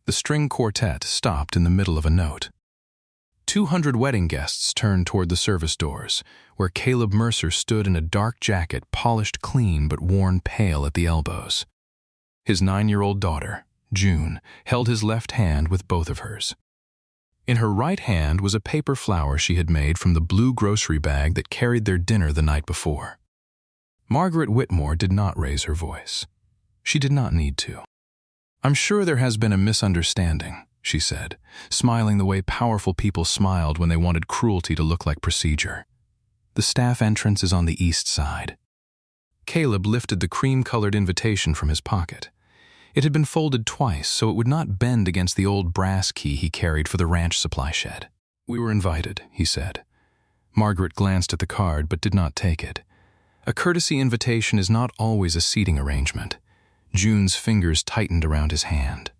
The string quartet stopped in the middle of a note. 200 wedding guests turned toward the service doors, where Caleb Mercer stood in a dark jacket polished clean but worn pale at the elbows. His 9-year-old daughter, June, held his left hand with both of hers. In her right hand was a paper flower she had made from the blue grocery bag that carried their dinner the night before. Margaret Whitmore did not raise her voice. She did not need to. "I'm sure there has been a misunderstanding," she said, smiling the way powerful people smiled when they wanted cruelty to look like procedure. "The staff entrance is on the east side." Caleb lifted the cream-colored invitation from his pocket. It had been folded twice so it would not bend against the old brass key he carried for the ranch supply shed. "We were invited," he said. Margaret glanced at the card but did not take it. A courtesy invitation is not always a seating arrangement. June's fingers tightened around his hand.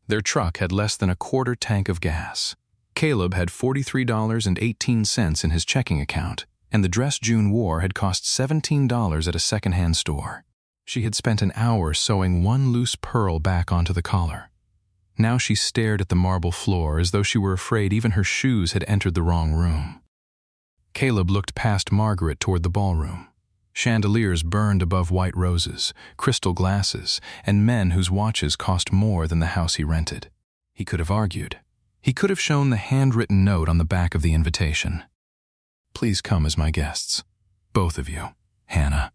Their truck had less than a quarter tank of gas. Caleb had $43.18 in his checking account, and the dress June wore had cost $17 at a second-hand store. She had spent an hour sewing one loose pearl back onto the collar. Now she stared at the marble floor as though she were afraid even her shoes had entered the wrong room. Caleb looked past Margaret toward the ballroom. Chandeliers burned above white roses, crystal glasses, and men whose watches cost more than the house he rented. He could have argued. He could have shown the handwritten note on the back of the invitation. "Please come as my guests. Both of you, Hannah."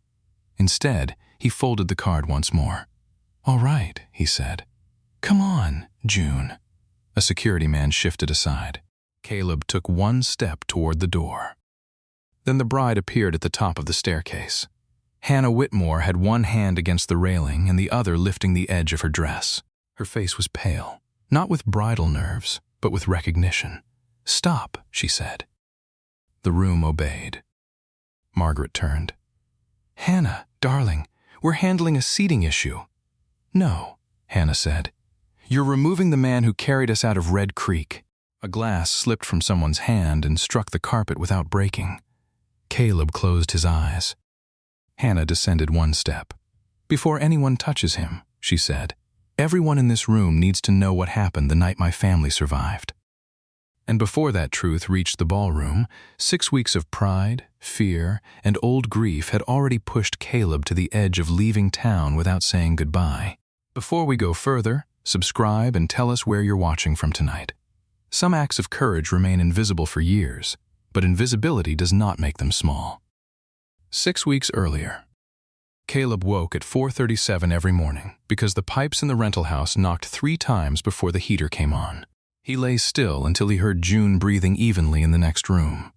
Instead, he folded the card once more. "All right," he said. "Come on, June." A security man shifted aside. Caleb took one step toward the door. Then the bride appeared at the top of the staircase. Hannah Whitmore had one hand against the railing and the other lifting the edge of her dress. Her face was pale, not with bridal nerves, but with recognition. "Stop," she said. The room obeyed. Margaret turned. "Hannah, darling, we're handling a seating issue." "No," Hannah said. "You're removing the man who carried us out of Red Creek." A glass slipped from someone's hand and struck the carpet without breaking. Caleb closed his eyes. Hannah descended one step. "Before anyone touches him," she said, "everyone in this room needs to know what happened the night my family survived." And before that truth reached the ballroom, 6 weeks of pride, fear, and old grief had already pushed Caleb to the edge of leaving town without saying goodbye. Before we go further, subscribe and tell us where you're watching from tonight. Some acts of courage remain invisible for years, but invisibility does not make them small. 6 weeks earlier. Caleb woke at 4:37 every morning because the pipes in the rental house knocked 3 times before the heater came on. He lay still until he heard June breathing evenly in the next room.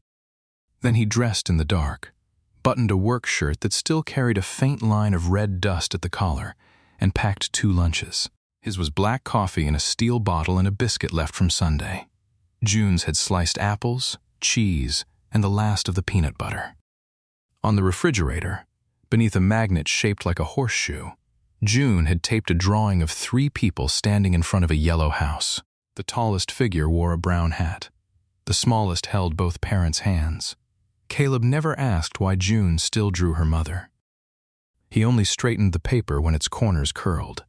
Then he dressed in the dark, buttoned a work shirt that still carried a faint line of red dust at the collar, and packed 2 lunches. His was black coffee in a steel bottle and a biscuit left from Sunday. June's had sliced apples, cheese, and the last of the peanut butter. On the refrigerator, beneath a magnet shaped like a horseshoe, June had taped a drawing of 3 people standing in front of a yellow house. The tallest figure wore a brown hat. The smallest held both parents' hands. Caleb never asked why June still drew her mother. He only straightened the paper when its corners curled.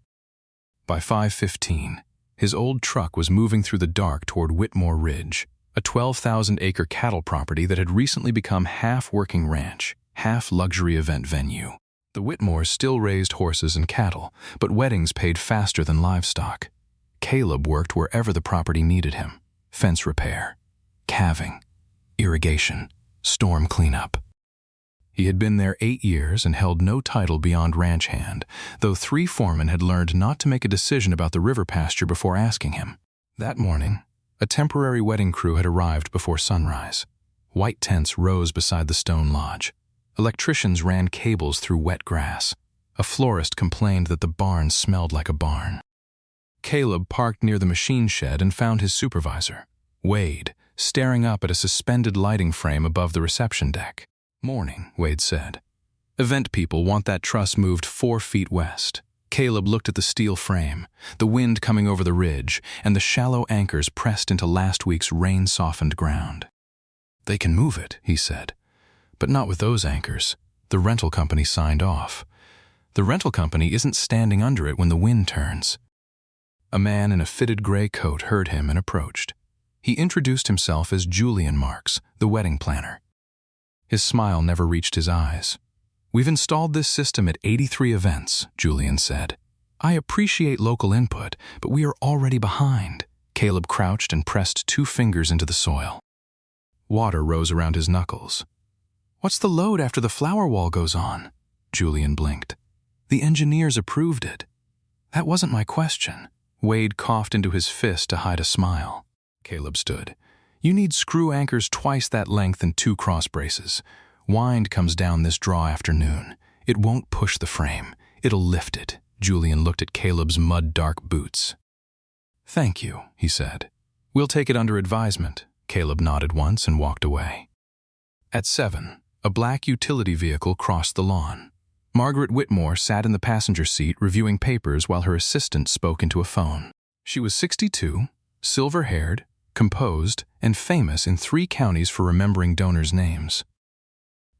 By 5:15, his old truck was moving through the dark toward Whitmore Ridge, a 12,000-acre cattle property that had recently become half working ranch, half luxury event venue. The Whitmores still raised horses and cattle, but weddings paid faster than livestock. Caleb worked wherever the property needed him: fence repair, calving, irrigation, storm cleanup. He had been there 8 years and held no title beyond ranch hand, though 3 foremen had learned not to make a decision about the river pasture before asking him. That morning, a temporary wedding crew had arrived before sunrise. White tents rose beside the stone lodge. Electricians ran cables through wet grass. A florist complained that the barn smelled like a barn. Caleb parked near the machine shed and found his supervisor, Wade, staring up at a suspended lighting frame above the reception deck. "Morning," Wade said. "Event people want that truss moved 4 feet west." Caleb looked at the steel frame, the wind coming over the ridge, and the shallow anchors pressed into last week's rain-softened ground. "They can move it," he said. "But not with those anchors. The rental company signed off. The rental company isn't standing under it when the wind turns." A man in a fitted gray coat heard him and approached. He introduced himself as Julian Marks, the wedding planner. His smile never reached his eyes. "We've installed this system at 83 events," Julian said. "I appreciate local input, but we are already behind." Caleb crouched and pressed 2 fingers into the soil. Water rose around his knuckles. "What's the load after the flower wall goes on?" Julian blinked. "The engineers approved it." "That wasn't my question." Wade coughed into his fist to hide a smile. Caleb stood. "You need screw anchors twice that length and 2 cross braces. Wind comes down this draw afternoon. It won't push the frame. It'll lift it." Julian looked at Caleb's mud-dark boots. "Thank you," he said. "We'll take it under advisement." Caleb nodded once and walked away. At 7, a black utility vehicle crossed the lawn. Margaret Whitmore sat in the passenger seat reviewing papers while her assistant spoke into a phone. She was 62, silver-haired, composed, and famous in 3 counties for remembering donors' names.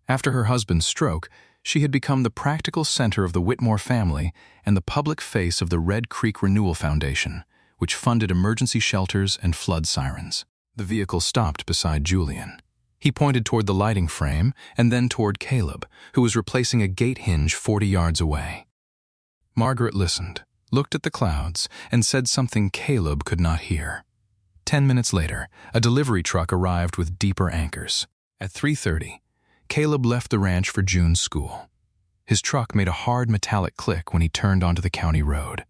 After her husband's stroke, she had become the practical center of the Whitmore family and the public face of the Red Creek Renewal Foundation, which funded emergency shelters and flood sirens. The vehicle stopped beside Julian. He pointed toward the lighting frame and then toward Caleb, who was replacing a gate hinge 40 yards away. Margaret listened, looked at the clouds, and said something Caleb could not hear. 10 minutes later, a delivery truck arrived with deeper anchors. At 3:30, Caleb left the ranch for June's school. His truck made a hard metallic click when he turned onto the county road.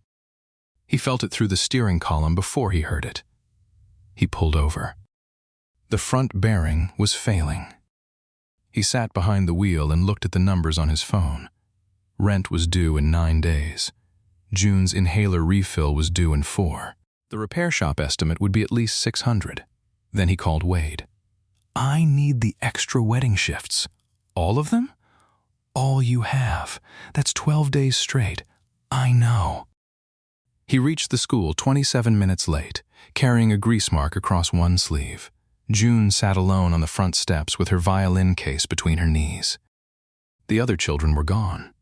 He felt it through the steering column before he heard it. He pulled over. The front bearing was failing. He sat behind the wheel and looked at the numbers on his phone. Rent was due in 9 days. June's inhaler refill was due in 4. The repair shop estimate would be at least $600. Then he called Wade. "I need the extra wedding shifts." "All of them?" "All you have. That's 12 days straight." "I know." He reached the school 27 minutes late, carrying a grease mark across one sleeve. June sat alone on the front steps with her violin case between her knees. The other children were gone.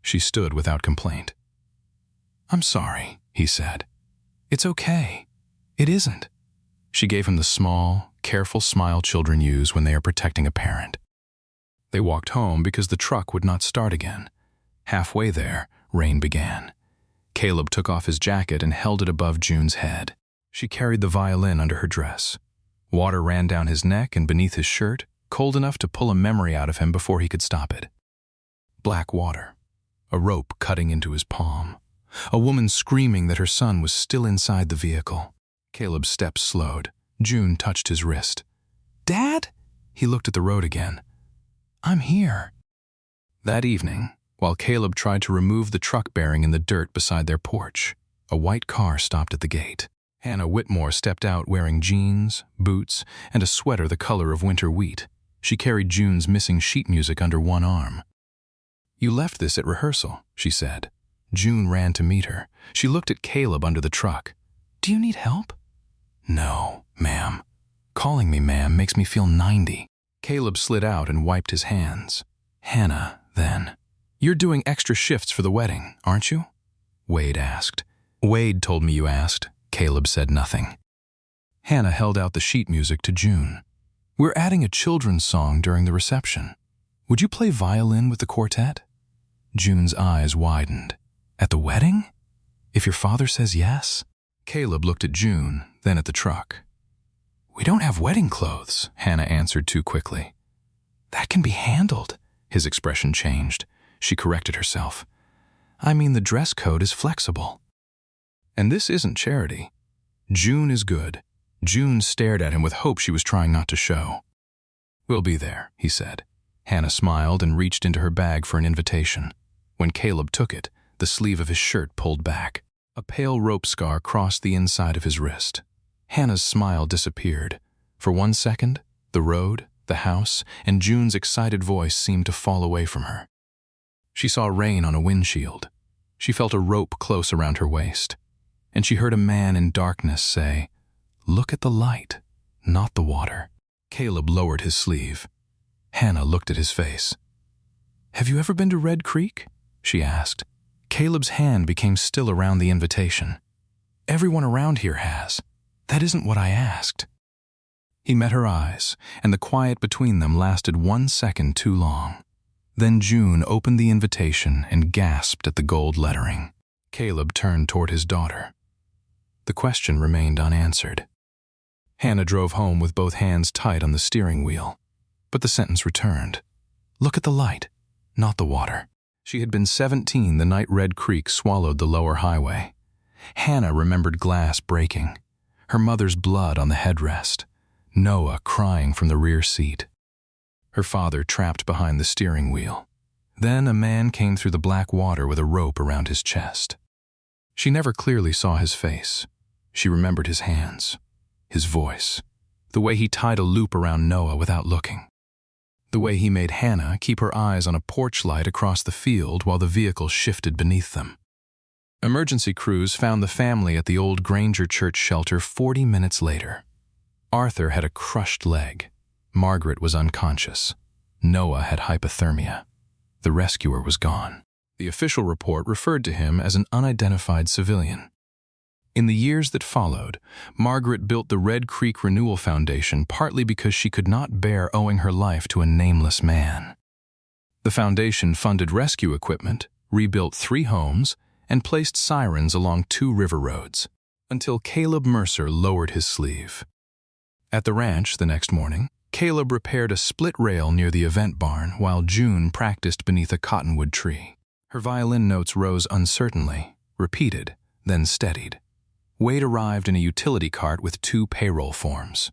She stood without complaint. "I'm sorry," he said. "It's okay." "It isn't." She gave him the small, careful smile children use when they are protecting a parent. They walked home because the truck would not start again. Halfway there, rain began. Caleb took off his jacket and held it above June's head. She carried the violin under her dress. Water ran down his neck and beneath his shirt, cold enough to pull a memory out of him before he could stop it. Black water. A rope cutting into his palm. A woman screaming that her son was still inside the vehicle. Caleb's steps slowed. June touched his wrist. "Dad?" He looked at the road again. "I'm here." That evening, while Caleb tried to remove the truck bearing in the dirt beside their porch, a white car stopped at the gate. Hannah Whitmore stepped out wearing jeans, boots, and a sweater the color of winter wheat. She carried June's missing sheet music under one arm. "You left this at rehearsal," she said. June ran to meet her. She looked at Caleb under the truck. "Do you need help?" "No, ma'am. Calling me ma'am makes me feel 90. Caleb slid out and wiped his hands. "Hannah, then. You're doing extra shifts for the wedding, aren't you?" Wade asked. "Wade told me you asked." Caleb said nothing. Hannah held out the sheet music to June. "We're adding a children's song during the reception. Would you play violin with the quartet?" June's eyes widened. "At the wedding? If your father says yes?" Caleb looked at June, then at the truck. "We don't have wedding clothes," Hannah answered too quickly. "That can be handled." His expression changed. She corrected herself. "I mean, the dress code is flexible." "And this isn't charity. June is good." June stared at him with hope she was trying not to show. "We'll be there," he said. Hannah smiled and reached into her bag for an invitation. When Caleb took it, the sleeve of his shirt pulled back. A pale rope scar crossed the inside of his wrist. Hannah's smile disappeared. For 1 second, the road, the house, and June's excited voice seemed to fall away from her. She saw rain on a windshield. She felt a rope close around her waist. And she heard a man in darkness say, "Look at the light, not the water." Caleb lowered his sleeve. Hannah looked at his face. "Have you ever been to Red Creek?" she asked. Caleb's hand became still around the invitation. Everyone around here has. That isn't what I asked." He met her eyes, and the quiet between them lasted 1 second too long. Then June opened the invitation and gasped at the gold lettering. Caleb turned toward his daughter. The question remained unanswered. Hannah drove home with both hands tight on the steering wheel, but the sentence returned. Look at the light, not the water. She had been 17 the night Red Creek swallowed the lower highway. Hannah remembered glass breaking, her mother's blood on the headrest, Noah crying from the rear seat, her father trapped behind the steering wheel. Then a man came through the black water with a rope around his chest. She never clearly saw his face. She remembered his hands, his voice, the way he tied a loop around Noah without looking, the way he made Hannah keep her eyes on a porch light across the field while the vehicle shifted beneath them. Emergency crews found the family at the old Granger Church shelter 40 minutes later. Arthur had a crushed leg. Margaret was unconscious. Noah had hypothermia. The rescuer was gone. The official report referred to him as an unidentified civilian. In the years that followed, Margaret built the Red Creek Renewal Foundation partly because she could not bear owing her life to a nameless man. The foundation funded rescue equipment, rebuilt 3 homes, and placed sirens along 2 river roads, until Caleb Mercer lowered his sleeve. At the ranch the next morning, Caleb repaired a split rail near the event barn while June practiced beneath a cottonwood tree. Her violin notes rose uncertainly, repeated, then steadied. Wade arrived in a utility cart with 2 payroll forms.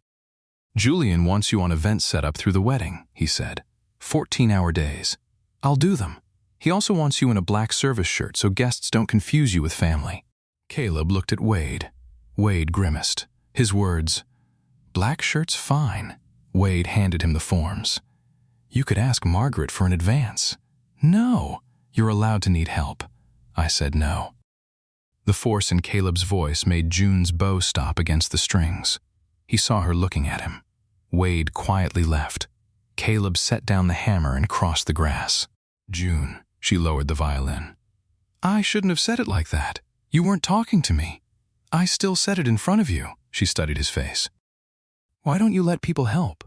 "Julian wants you on event setup through the wedding," he said. 14-hour days. "I'll do them. He also wants you in a black service shirt so guests don't confuse you with family." Caleb looked at Wade. Wade grimaced. His words, "Black shirt's fine." Wade handed him the forms. "You could ask Margaret for an advance." "No, you're allowed to need help." I said no. The force in Caleb's voice made June's bow stop against the strings. He saw her looking at him. Wade quietly left. Caleb set down the hammer and crossed the grass. "June," she lowered the violin. "I shouldn't have said it like that. You weren't talking to me. I still said it in front of you." She studied his face. "Why don't you let people help?"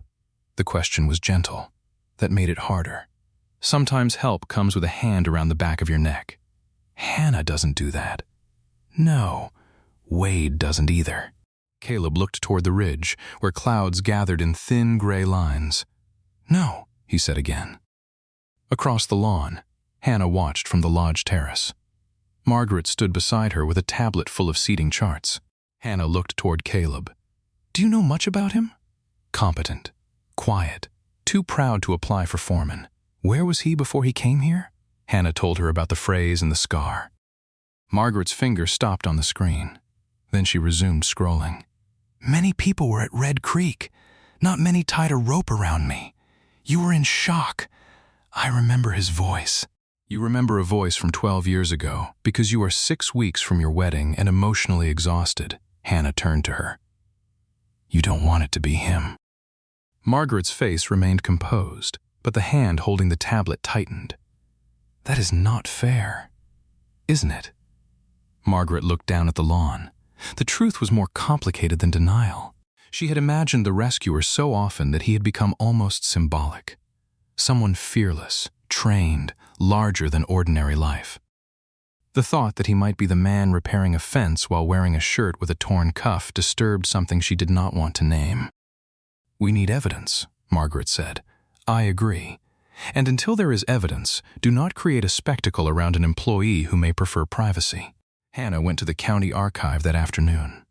The question was gentle. That made it harder. Sometimes help comes with a hand around the back of your neck. Hannah doesn't do that. No, Wade doesn't either. Caleb looked toward the ridge, where clouds gathered in thin gray lines. "No," he said again. Across the lawn, Hannah watched from the lodge terrace. Margaret stood beside her with a tablet full of seating charts. Hannah looked toward Caleb. "Do you know much about him?" "Competent, quiet, too proud to apply for foreman. Where was he before he came here?" Hannah told her about the phrase and the scar. Margaret's finger stopped on the screen. Then she resumed scrolling. "Many people were at Red Creek. Not many tied a rope around me. You were in shock. I remember his voice." "You remember a voice from 12 years ago because you are 6 weeks from your wedding and emotionally exhausted." Hannah turned to her. "You don't want it to be him." Margaret's face remained composed, but the hand holding the tablet tightened. "That is not fair, isn't it?" Margaret looked down at the lawn. The truth was more complicated than denial. She had imagined the rescuer so often that he had become almost symbolic. Someone fearless, trained, larger than ordinary life. The thought that he might be the man repairing a fence while wearing a shirt with a torn cuff disturbed something she did not want to name. "We need evidence," Margaret said. "I agree. And until there is evidence, do not create a spectacle around an employee who may prefer privacy." Hannah went to the county archive that afternoon.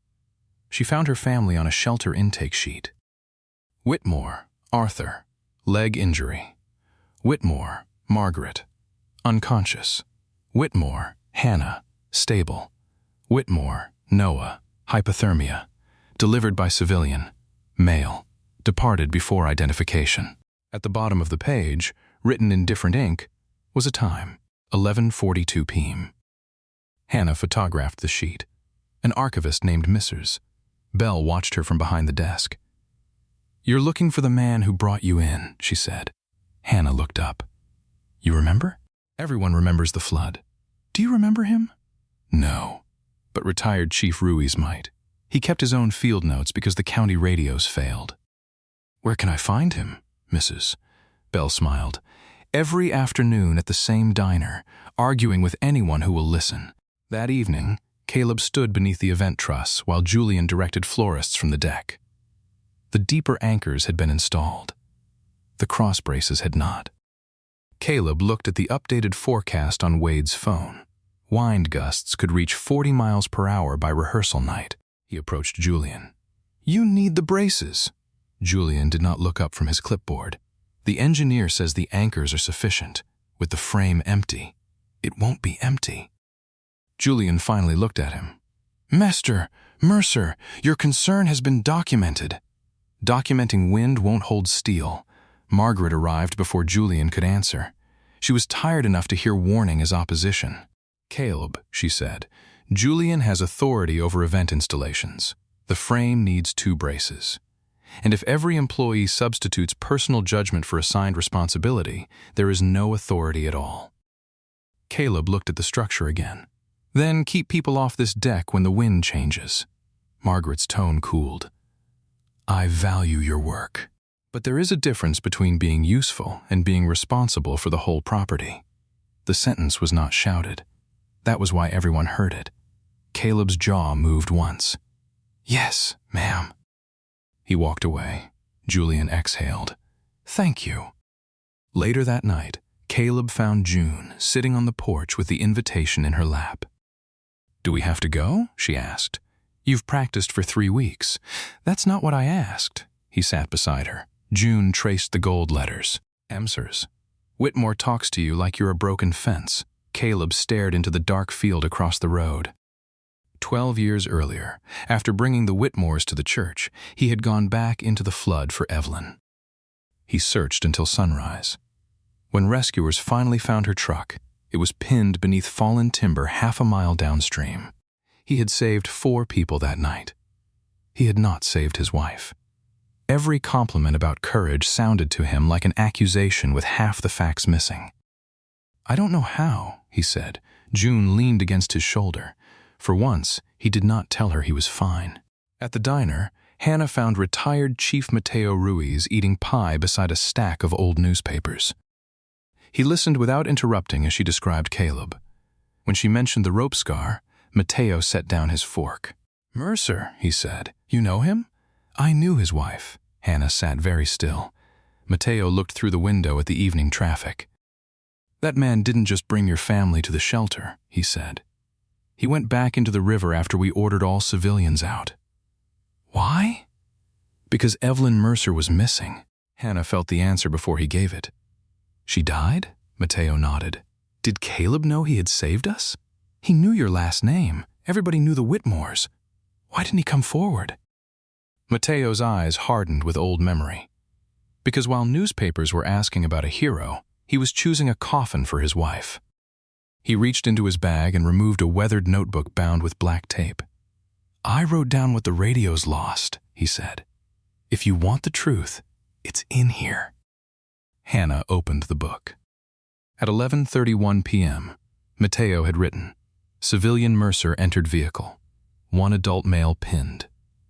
She found her family on a shelter intake sheet. Whitmore, Arthur, leg injury. Whitmore, Margaret, unconscious. Whitmore, Hannah, stable. Whitmore, Noah, hypothermia. Delivered by civilian, male. Departed before identification. At the bottom of the page, written in different ink, was a time, 11:42 p.m. Hannah photographed the sheet. An archivist named Mercer. Belle watched her from behind the desk. "You're looking for the man who brought you in," she said. Hannah looked up. "You remember?" "Everyone remembers the flood." "Do you remember him?" "No, but retired Chief Ruiz might. He kept his own field notes because the county radios failed. "Where can I find him, Mrs.?" Bell smiled. "Every afternoon at the same diner, arguing with anyone who will listen." That evening, Caleb stood beneath the event truss while Julian directed florists from the deck. The deeper anchors had been installed. The cross braces had not. Caleb looked at the updated forecast on Wade's phone. Wind gusts could reach 40 miles per hour by rehearsal night. He approached Julian. "You need the braces." Julian did not look up from his clipboard. "The engineer says the anchors are sufficient, with the frame empty. It won't be empty." Julian finally looked at him. "Master, Mercer, your concern has been documented." Documenting wind won't hold steel. Margaret arrived before Julian could answer. She was tired enough to hear warning as opposition. "Caleb," she said, "Julian has authority over event installations. The frame needs 2 braces. And if every employee substitutes personal judgment for assigned responsibility, there is no authority at all." Caleb looked at the structure again. "Then keep people off this deck when the wind changes." Margaret's tone cooled. "I value your work. But there is a difference between being useful and being responsible for the whole property." The sentence was not shouted. That was why everyone heard it. Caleb's jaw moved once. "Yes, ma'am." He walked away. Julian exhaled. "Thank you." Later that night, Caleb found June sitting on the porch with the invitation in her lap. "Do we have to go?" she asked. "You've practiced for 3 weeks." "That's not what I asked." He sat beside her. June traced the gold letters. "Mercer's. Whitmore talks to you like you're a broken fence." Caleb stared into the dark field across the road. 12 years earlier, after bringing the Whitmores to the church, he had gone back into the flood for Evelyn. He searched until sunrise. When rescuers finally found her truck, it was pinned beneath fallen timber half a mile downstream. He had saved 4 people that night. He had not saved his wife. Every compliment about courage sounded to him like an accusation with half the facts missing. "I don't know how," he said. June leaned against his shoulder. For once, he did not tell her he was fine. At the diner, Hannah found retired Chief Mateo Ruiz eating pie beside a stack of old newspapers. He listened without interrupting as she described Caleb. When she mentioned the rope scar, Mateo set down his fork. "Mercer," he said. "You know him?" "I knew his wife." Hannah sat very still. Mateo looked through the window at the evening traffic. "That man didn't just bring your family to the shelter," he said. "He went back into the river after we ordered all civilians out." "Why?" "Because Evelyn Mercer was missing." Hannah felt the answer before he gave it. "She died?" Mateo nodded. "Did Caleb know he had saved us? He knew your last name. Everybody knew the Whitmores. Why didn't he come forward?" Mateo's eyes hardened with old memory. Because while newspapers were asking about a hero, he was choosing a coffin for his wife. He reached into his bag and removed a weathered notebook bound with black tape. "I wrote down what the radios lost," he said. "If you want the truth, it's in here." Hannah opened the book. At 11:31 p.m., Mateo had written, "Civilian Mercer entered vehicle. 1 adult male pinned.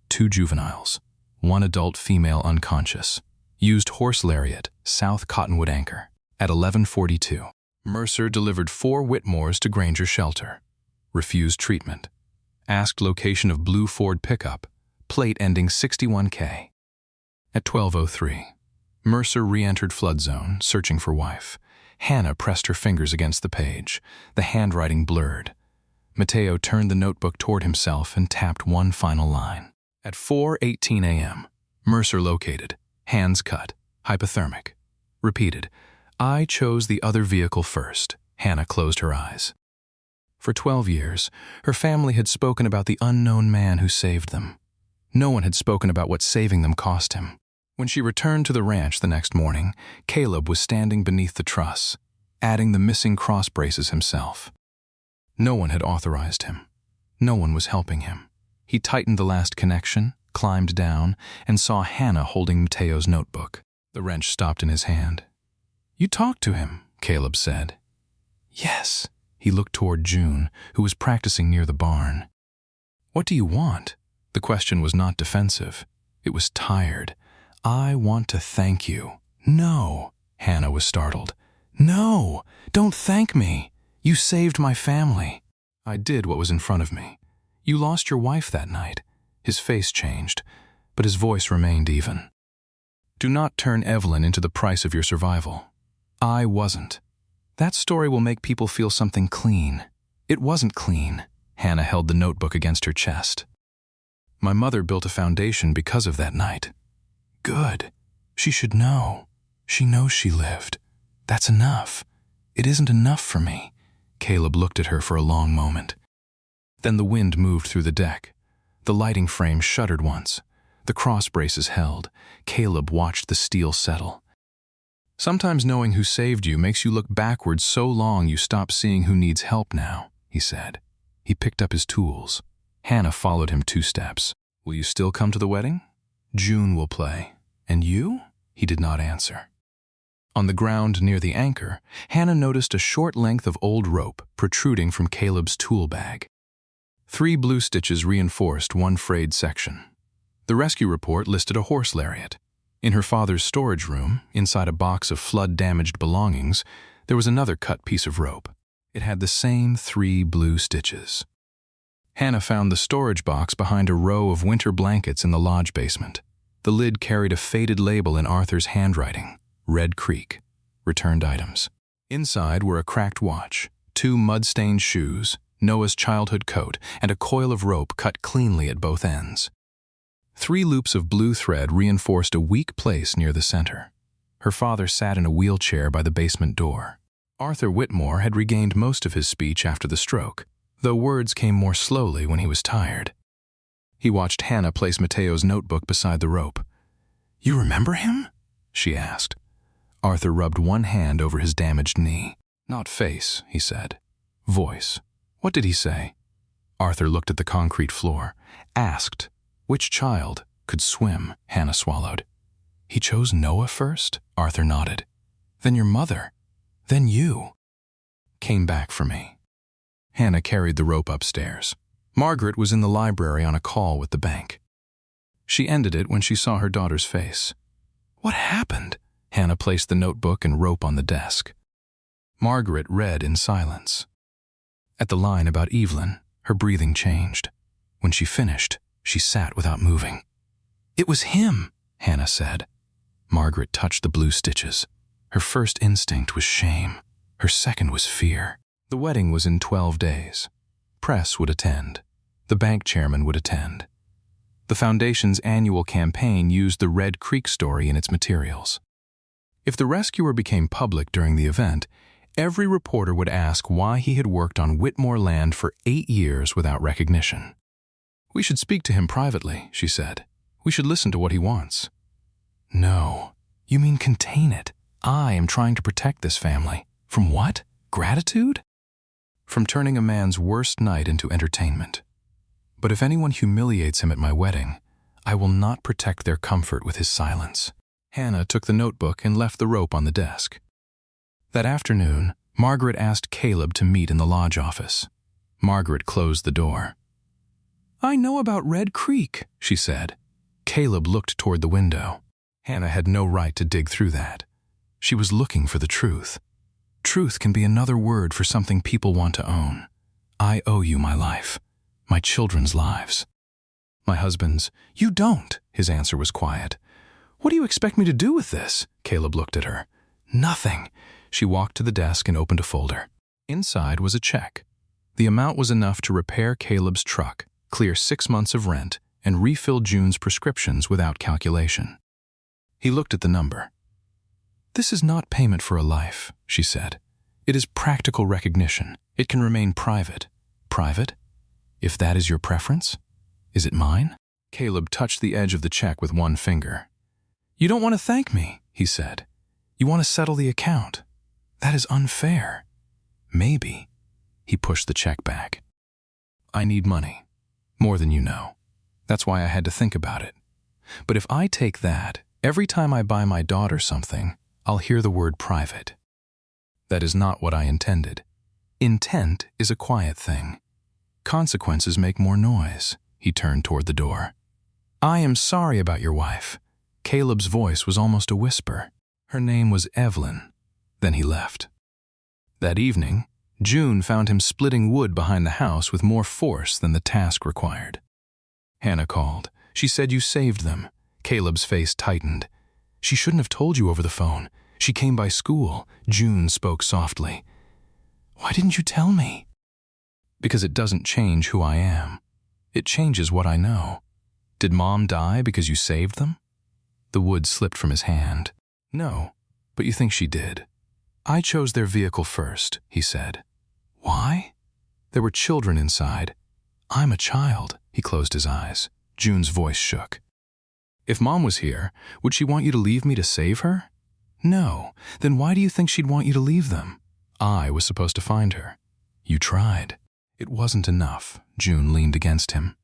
2 juveniles. 1 adult female unconscious. Used horse lariat, South Cottonwood anchor." At 11:42, Mercer delivered 4 Whitmores to Granger Shelter. Refused treatment. Asked location of blue Ford pickup, plate ending 61K. At 12:03, Mercer re-entered flood zone, searching for wife. Hannah pressed her fingers against the page, the handwriting blurred. Mateo turned the notebook toward himself and tapped one final line. At 4:18 a.m., Mercer located, hands cut, hypothermic. Repeated, "I chose the other vehicle first." Hannah closed her eyes. For 12 years, her family had spoken about the unknown man who saved them. No one had spoken about what saving them cost him. When she returned to the ranch the next morning, Caleb was standing beneath the truss, adding the missing cross braces himself. No one had authorized him. No one was helping him. He tightened the last connection, climbed down, and saw Hannah holding Mateo's notebook. The wrench stopped in his hand. "You talked to him," Caleb said. "Yes." He looked toward June, who was practicing near the barn. What do you want? The question was not defensive. It was tired. I want to thank you. No. Hannah was startled. No, don't thank me. You saved my family. I did what was in front of me. You lost your wife that night. His face changed, but his voice remained even. Do not turn Evelyn into the price of your survival. I wasn't. That story will make people feel something clean. It wasn't clean. Hannah held the notebook against her chest. My mother built a foundation because of that night. Good. She should know. She knows she lived. That's enough. It isn't enough for me. Caleb looked at her for a long moment. Then the wind moved through the deck. The lighting frame shuddered once. The cross braces held. Caleb watched the steel settle. Sometimes knowing who saved you makes you look backwards so long you stop seeing who needs help now, he said. He picked up his tools. Hannah followed him 2 steps. Will you still come to the wedding? June will play. And you? He did not answer. On the ground near the anchor, Hannah noticed a short length of old rope protruding from Caleb's tool bag. 3 blue stitches reinforced one frayed section. The rescue report listed a horse lariat. In her father's storage room, inside a box of flood-damaged belongings, there was another cut piece of rope. It had the same 3 blue stitches. Hannah found the storage box behind a row of winter blankets in the lodge basement. The lid carried a faded label in Arthur's handwriting, Red Creek, returned items. Inside were a cracked watch, 2 mud-stained shoes, Noah's childhood coat, and a coil of rope cut cleanly at both ends. 3 loops of blue thread reinforced a weak place near the center. Her father sat in a wheelchair by the basement door. Arthur Whitmore had regained most of his speech after the stroke, though words came more slowly when he was tired. He watched Hannah place Mateo's notebook beside the rope. You remember him? She asked. Arthur rubbed one hand over his damaged knee. Not face, he said. Voice. What did he say? Arthur looked at the concrete floor. Asked. Which child could swim? Hannah swallowed. He chose Noah first? Arthur nodded. Then your mother. Then you. Came back for me. Hannah carried the rope upstairs. Margaret was in the library on a call with the bank. She ended it when she saw her daughter's face. What happened? Hannah placed the notebook and rope on the desk. Margaret read in silence. At the line about Evelyn, her breathing changed. When she finished, she sat without moving. It was him, Hannah said. Margaret touched the blue stitches. Her first instinct was shame. Her second was fear. The wedding was in 12 days. Press would attend. The bank chairman would attend. The foundation's annual campaign used the Red Creek story in its materials. If the rescuer became public during the event, every reporter would ask why he had worked on Whitmore land for 8 years without recognition. We should speak to him privately, she said. We should listen to what he wants. No, you mean contain it. I am trying to protect this family. From what? Gratitude? From turning a man's worst night into entertainment. But if anyone humiliates him at my wedding, I will not protect their comfort with his silence. Hannah took the notebook and left the rope on the desk. That afternoon, Margaret asked Caleb to meet in the lodge office. Margaret closed the door. I know about Red Creek, she said. Caleb looked toward the window. Hannah had no right to dig through that. She was looking for the truth. Truth can be another word for something people want to own. I owe you my life, my children's lives. My husband's, you don't, his answer was quiet. What do you expect me to do with this? Caleb looked at her. Nothing. She walked to the desk and opened a folder. Inside was a check. The amount was enough to repair Caleb's truck, clear 6 months of rent, and refill June's prescriptions without calculation. He looked at the number. This is not payment for a life, she said. It is practical recognition. It can remain private. Private? If that is your preference? Is it mine? Caleb touched the edge of the check with one finger. You don't want to thank me, he said. You want to settle the account. That is unfair. Maybe. He pushed the check back. I need money. More than you know. That's why I had to think about it. But if I take that, every time I buy my daughter something, I'll hear the word private. That is not what I intended. Intent is a quiet thing. Consequences make more noise. He turned toward the door. "I am sorry about your wife." Caleb's voice was almost a whisper. "Her name was Evelyn." Then he left. That evening, June found him splitting wood behind the house with more force than the task required. Hannah called. "She said you saved them." Caleb's face tightened. "She shouldn't have told you over the phone. She came by school." June spoke softly. "Why didn't you tell me?" "Because it doesn't change who I am. It changes what I know." "Did Mom die because you saved them?" The wood slipped from his hand. "No, but you think she did." "I chose their vehicle first," he said. "Why?" "There were children inside." "I'm a child." He closed his eyes. June's voice shook. "If Mom was here, would she want you to leave me to save her?" "No. Then why do you think she'd want you to leave them?" "I was supposed to find her." "You tried." "It wasn't enough." June leaned against him.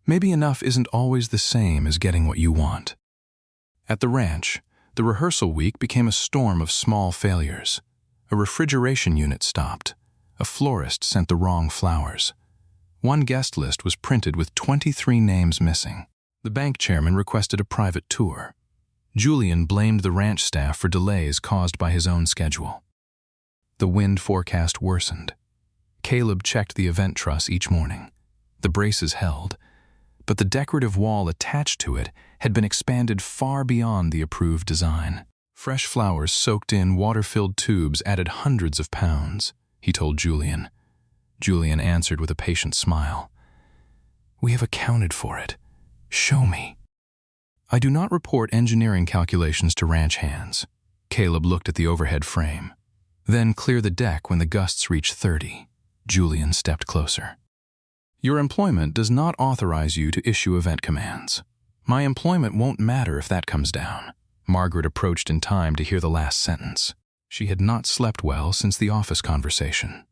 "Maybe enough isn't always the same as getting what you want." At the ranch, the rehearsal week became a storm of small failures. A refrigeration unit stopped. A florist sent the wrong flowers. One guest list was printed with 23 names missing. The bank chairman requested a private tour. Julian blamed the ranch staff for delays caused by his own schedule. The wind forecast worsened. Caleb checked the event truss each morning. The braces held, but the decorative wall attached to it had been expanded far beyond the approved design. Fresh flowers soaked in water-filled tubes added hundreds of pounds, he told Julian. Julian answered with a patient smile. "We have accounted for it. Show me." "I do not report engineering calculations to ranch hands." Caleb looked at the overhead frame. "Then clear the deck when the gusts reach 30. Julian stepped closer. "Your employment does not authorize you to issue event commands. My employment won't matter if that comes down." Margaret approached in time to hear the last sentence. She had not slept well since the office conversation.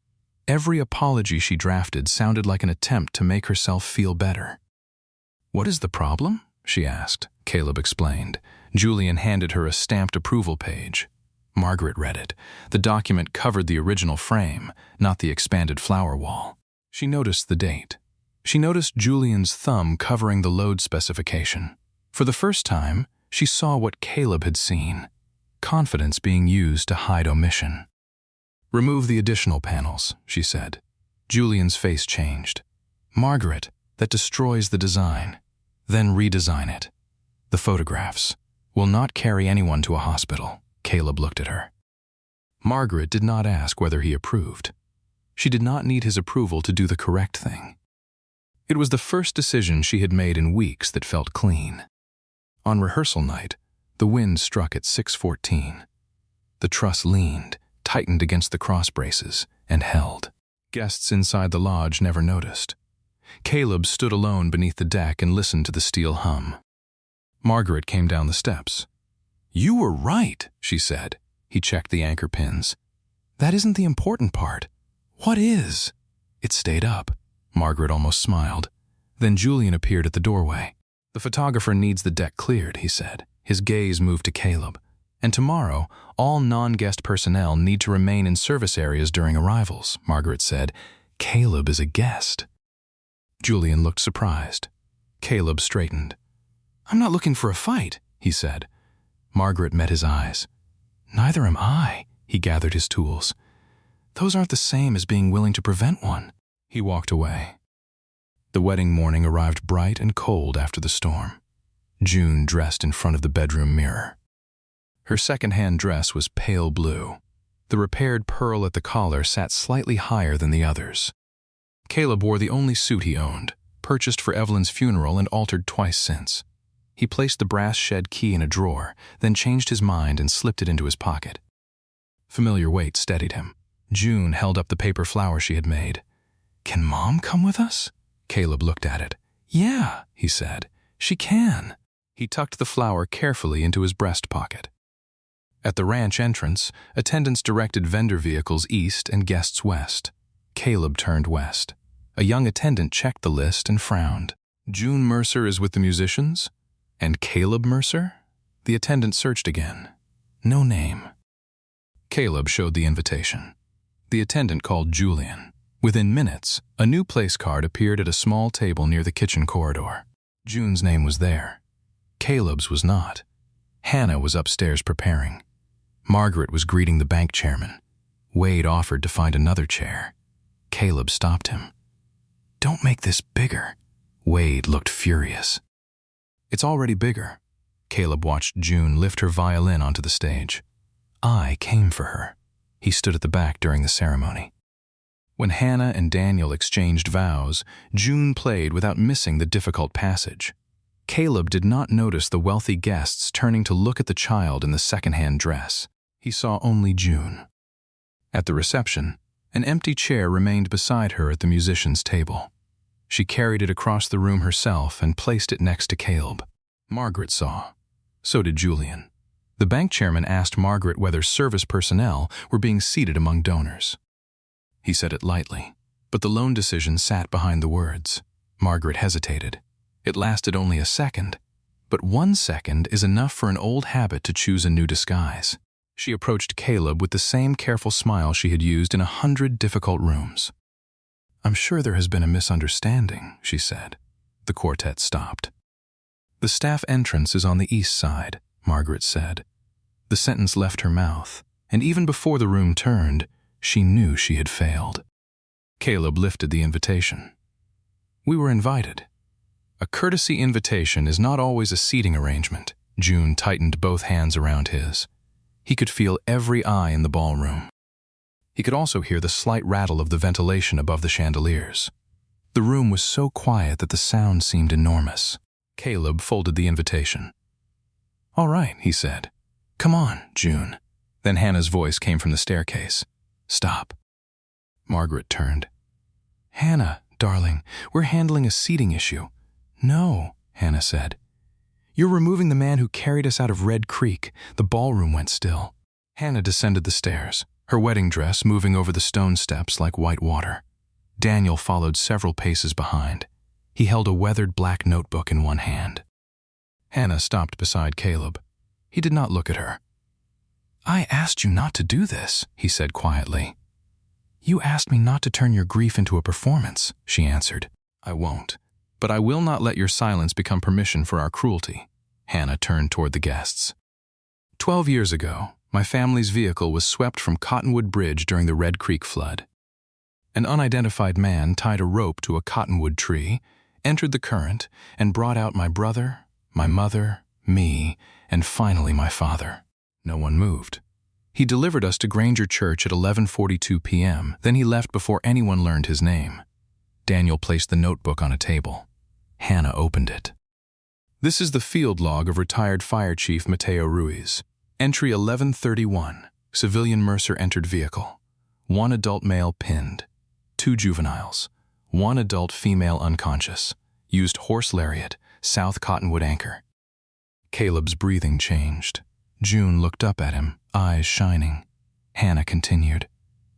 Every apology she drafted sounded like an attempt to make herself feel better. "What is the problem?" she asked. Caleb explained. Julian handed her a stamped approval page. Margaret read it. The document covered the original frame, not the expanded flower wall. She noticed the date. She noticed Julian's thumb covering the load specification. For the first time, she saw what Caleb had seen, confidence being used to hide omission. "Remove the additional panels," she said. Julian's face changed. "Margaret, that destroys the design. Then redesign it. The photographs will not carry anyone to a hospital." Caleb looked at her. Margaret did not ask whether he approved. She did not need his approval to do the correct thing. It was the first decision she had made in weeks that felt clean. On rehearsal night, the wind struck at 6:14. The truss leaned, tightened against the cross braces, and held. Guests inside the lodge never noticed. Caleb stood alone beneath the deck and listened to the steel hum. Margaret came down the steps. "You were right," she said. He checked the anchor pins. "That isn't the important part. What is?" It stayed up. Margaret almost smiled. Then Julian appeared at the doorway. "The photographer needs the deck cleared," he said. His gaze moved to Caleb. "And tomorrow, all non-guest personnel need to remain in service areas during arrivals," Margaret said. "Caleb is a guest." Julian looked surprised. Caleb straightened. "I'm not looking for a fight," he said. Margaret met his eyes. "Neither am I," he gathered his tools. "Those aren't the same as being willing to prevent one." He walked away. The wedding morning arrived bright and cold after the storm. June dressed in front of the bedroom mirror. Her second-hand dress was pale blue. The repaired pearl at the collar sat slightly higher than the others. Caleb wore the only suit he owned, purchased for Evelyn's funeral and altered twice since. He placed the brass shed key in a drawer, then changed his mind and slipped it into his pocket. Familiar weight steadied him. June held up the paper flower she had made. "Can Mom come with us?" Caleb looked at it. "Yeah," he said. "She can." He tucked the flower carefully into his breast pocket. At the ranch entrance, attendants directed vendor vehicles east and guests west. Caleb turned west. A young attendant checked the list and frowned. "June Mercer is with the musicians? And Caleb Mercer?" The attendant searched again. "No name." Caleb showed the invitation. The attendant called Julian. Within minutes, a new place card appeared at a small table near the kitchen corridor. June's name was there. Caleb's was not. Hannah was upstairs preparing. Margaret was greeting the bank chairman. Wade offered to find another chair. Caleb stopped him. "Don't make this bigger." Wade looked furious. "It's already bigger." Caleb watched June lift her violin onto the stage. "I came for her." He stood at the back during the ceremony. When Hannah and Daniel exchanged vows, June played without missing the difficult passage. Caleb did not notice the wealthy guests turning to look at the child in the second-hand dress. He saw only June. At the reception, an empty chair remained beside her at the musician's table. She carried it across the room herself and placed it next to Caleb. Margaret saw. So did Julian. The bank chairman asked Margaret whether service personnel were being seated among donors. He said it lightly, but the loan decision sat behind the words. Margaret hesitated. It lasted only a second, but 1 second is enough for an old habit to choose a new disguise. She approached Caleb with the same careful smile she had used in 100 difficult rooms. "I'm sure there has been a misunderstanding," she said. The quartet stopped. "The staff entrance is on the east side," Margaret said. The sentence left her mouth, and even before the room turned, she knew she had failed. Caleb lifted the invitation. "We were invited." A courtesy invitation is not always a seating arrangement. June tightened both hands around his. He could feel every eye in the ballroom. He could also hear the slight rattle of the ventilation above the chandeliers. The room was so quiet that the sound seemed enormous. Caleb folded the invitation. "All right," he said. "Come on, June." Then Hannah's voice came from the staircase. "Stop." Margaret turned. "Hannah, darling, we're handling a seating issue." "No," Hannah said. "You're removing the man who carried us out of Red Creek." The ballroom went still. Hannah descended the stairs, her wedding dress moving over the stone steps like white water. Daniel followed several paces behind. He held a weathered black notebook in one hand. Hannah stopped beside Caleb. He did not look at her. "I asked you not to do this," he said quietly. "You asked me not to turn your grief into a performance," she answered. "I won't. But I will not let your silence become permission for our cruelty." Hannah turned toward the guests. 12 years ago, my family's vehicle was swept from Cottonwood Bridge during the Red Creek flood. An unidentified man tied a rope to a cottonwood tree, entered the current, and brought out my brother, my mother, me, and finally my father. No one moved. He delivered us to Granger Church at 11:42 p.m., then he left before anyone learned his name. Daniel placed the notebook on a table. Hannah opened it. "This is the field log of retired Fire Chief Mateo Ruiz. Entry 1131, civilian Mercer entered vehicle. 1 adult male pinned. 2 juveniles. 1 adult female unconscious. Used horse lariat, South Cottonwood anchor." Caleb's breathing changed. June looked up at him, eyes shining. Hannah continued.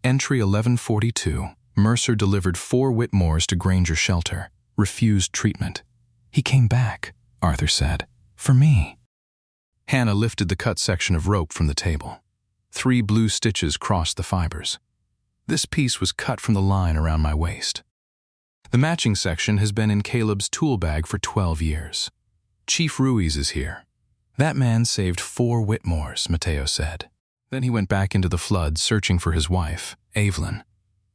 "Entry 1142. Mercer delivered 4 Whitmores to Granger Shelter. Refused treatment. He came back," Arthur said. "For me." Hannah lifted the cut section of rope from the table. 3 blue stitches crossed the fibers. "This piece was cut from the line around my waist. The matching section has been in Caleb's tool bag for 12 years. Chief Ruiz is here. That man saved 4 Whitmores," Mateo said. Then he went back into the flood searching for his wife, Evelyn.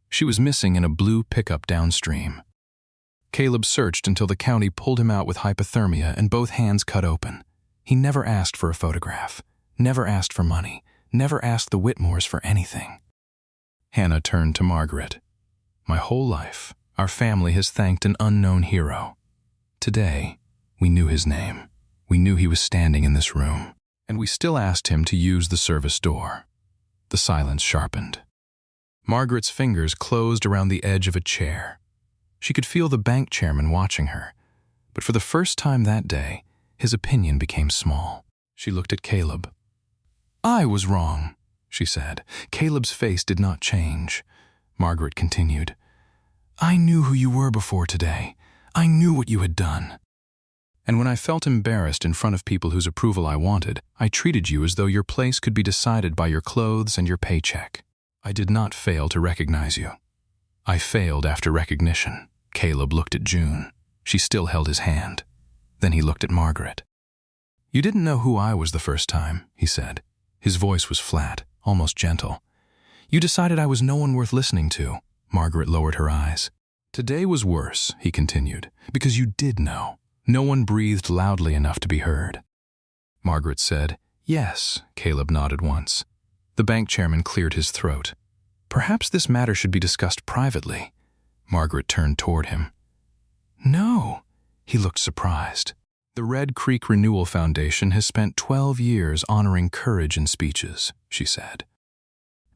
She was missing in a blue pickup downstream. Caleb searched until the county pulled him out with hypothermia and both hands cut open. He never asked for a photograph, never asked for money, never asked the Whitmores for anything. Hannah turned to Margaret. "My whole life, our family has thanked an unknown hero. Today, we knew his name. We knew he was standing in this room, and we still asked him to use the service door." The silence sharpened. Margaret's fingers closed around the edge of a chair. She could feel the bank chairman watching her, but for the first time that day, his opinion became small. She looked at Caleb. "I was wrong," she said. Caleb's face did not change. Margaret continued. "I knew who you were before today. I knew what you had done. And when I felt embarrassed in front of people whose approval I wanted, I treated you as though your place could be decided by your clothes and your paycheck. I did not fail to recognize you." I failed after recognition. Caleb looked at June. She still held his hand. Then he looked at Margaret. You didn't know who I was the first time, he said. His voice was flat, almost gentle. You decided I was no one worth listening to. Margaret lowered her eyes. Today was worse, he continued, because you did know. No one breathed loudly enough to be heard. Margaret said, Yes, Caleb nodded once. The bank chairman cleared his throat. Perhaps this matter should be discussed privately. Margaret turned toward him. No, he looked surprised. The Red Creek Renewal Foundation has spent 12 years honoring courage in speeches, she said.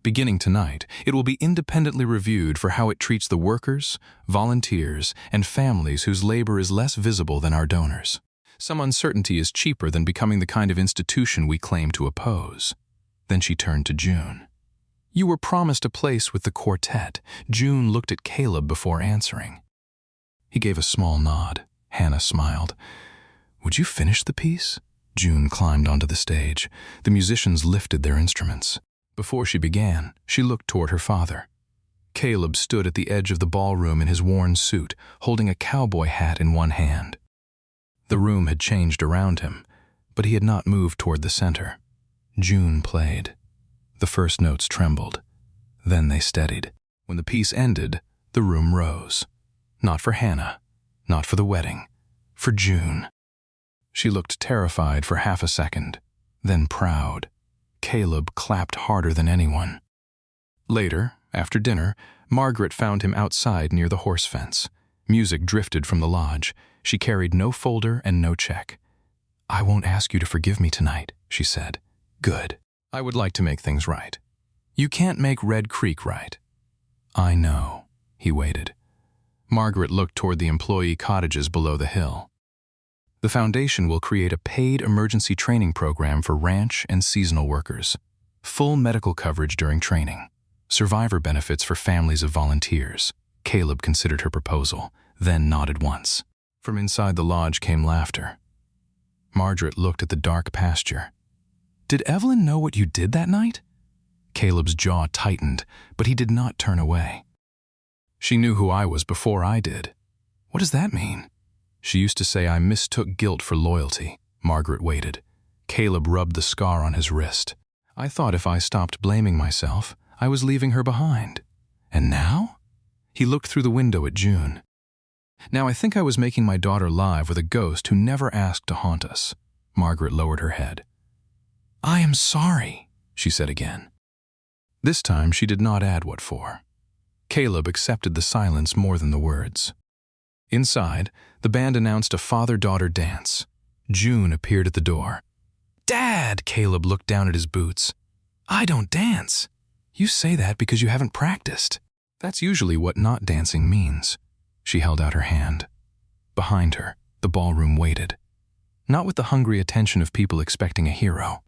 Beginning tonight, it will be independently reviewed for how it treats the workers, volunteers, and families whose labor is less visible than our donors. Some uncertainty is cheaper than becoming the kind of institution we claim to oppose. Then she turned to June. You were promised a place with the quartet. June looked at Caleb before answering. He gave a small nod. Hannah smiled. Would you finish the piece? June climbed onto the stage. The musicians lifted their instruments. Before she began, she looked toward her father. Caleb stood at the edge of the ballroom in his worn suit, holding a cowboy hat in one hand. The room had changed around him, but he had not moved toward the center. June played. The first notes trembled. Then they steadied. When the piece ended, the room rose. Not for Hannah, not for the wedding, for June. She looked terrified for half a second, then proud. Caleb clapped harder than anyone. Later, after dinner, Margaret found him outside near the horse fence. Music drifted from the lodge. She carried no folder and no check. I won't ask you to forgive me tonight, she said. Good. I would like to make things right. You can't make Red Creek right. I know. He waited. Margaret looked toward the employee cottages below the hill. The foundation will create a paid emergency training program for ranch and seasonal workers. Full medical coverage during training. Survivor benefits for families of volunteers. Caleb considered her proposal, then nodded once. From inside the lodge came laughter. Margaret looked at the dark pasture. Did Evelyn know what you did that night? Caleb's jaw tightened, but he did not turn away. She knew who I was before I did. What does that mean? She used to say I mistook guilt for loyalty. Margaret waited. Caleb rubbed the scar on his wrist. I thought if I stopped blaming myself, I was leaving her behind. And now? He looked through the window at June. Now I think I was making my daughter live with a ghost who never asked to haunt us. Margaret lowered her head. I am sorry, she said again. This time she did not add what for. Caleb accepted the silence more than the words. Inside, the band announced a father-daughter dance. June appeared at the door. Dad! Caleb looked down at his boots. I don't dance. You say that because you haven't practiced. That's usually what not dancing means. She held out her hand. Behind her, the ballroom waited. Not with the hungry attention of people expecting a hero.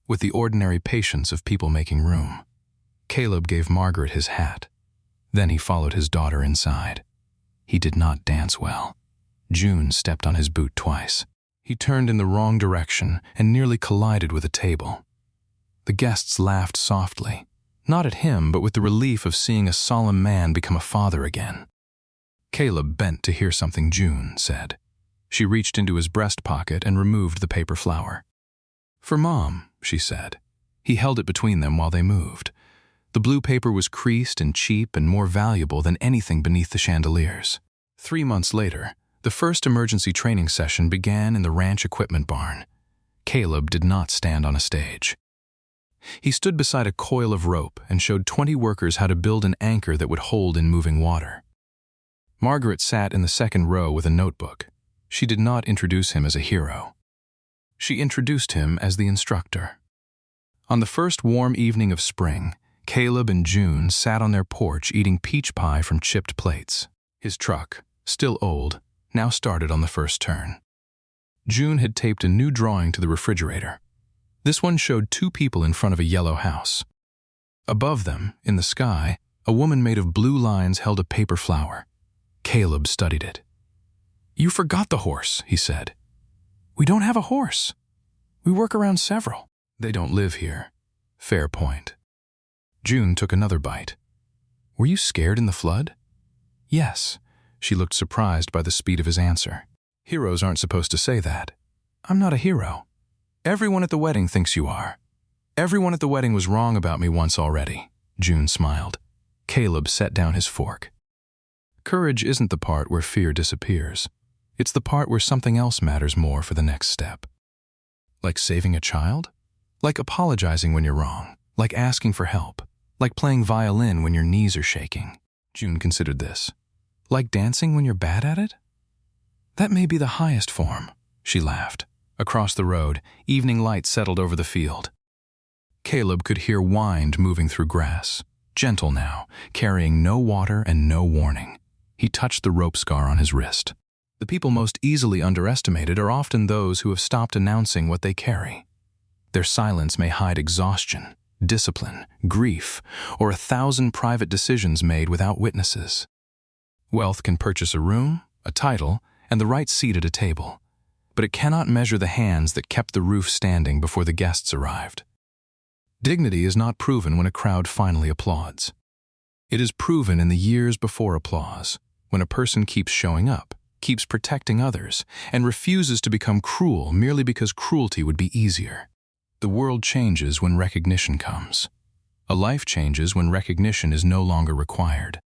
With the ordinary patience of people making room. Caleb gave Margaret his hat. Then he followed his daughter inside. He did not dance well. June stepped on his boot twice. He turned in the wrong direction and nearly collided with a table. The guests laughed softly, not at him but with the relief of seeing a solemn man become a father again. Caleb bent to hear something June said. She reached into his breast pocket and removed the paper flower. For Mom, she said. He held it between them while they moved. The blue paper was creased and cheap and more valuable than anything beneath the chandeliers. 3 months later, the first emergency training session began in the ranch equipment barn. Caleb did not stand on a stage. He stood beside a coil of rope and showed 20 workers how to build an anchor that would hold in moving water. Margaret sat in the second row with a notebook. She did not introduce him as a hero. She introduced him as the instructor. On the first warm evening of spring, Caleb and June sat on their porch eating peach pie from chipped plates. His truck, still old, now started on the first turn. June had taped a new drawing to the refrigerator. This one showed 2 people in front of a yellow house. Above them, in the sky, a woman made of blue lines held a paper flower. Caleb studied it. You forgot the horse, he said. We don't have a horse. We work around several. They don't live here. Fair point. June took another bite. "Were you scared in the flood?" "Yes." She looked surprised by the speed of his answer. "Heroes aren't supposed to say that. I'm not a hero. Everyone at the wedding thinks you are." "Everyone at the wedding was wrong about me once already," June smiled. Caleb set down his fork. Courage isn't the part where fear disappears. It's the part where something else matters more for the next step. Like saving a child? Like apologizing when you're wrong? Like asking for help? Like playing violin when your knees are shaking? June considered this. Like dancing when you're bad at it? That may be the highest form, she laughed. Across the road, evening light settled over the field. Caleb could hear wind moving through grass, gentle now, carrying no water and no warning. He touched the rope scar on his wrist. The people most easily underestimated are often those who have stopped announcing what they carry. Their silence may hide exhaustion, discipline, grief, or 1,000 private decisions made without witnesses. Wealth can purchase a room, a title, and the right seat at a table, but it cannot measure the hands that kept the roof standing before the guests arrived. Dignity is not proven when a crowd finally applauds. It is proven in the years before applause, when a person keeps showing up, keeps protecting others, and refuses to become cruel merely because cruelty would be easier. The world changes when recognition comes. A life changes when recognition is no longer required.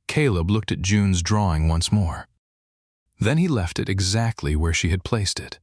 Caleb looked at June's drawing once more. Then he left it exactly where she had placed it.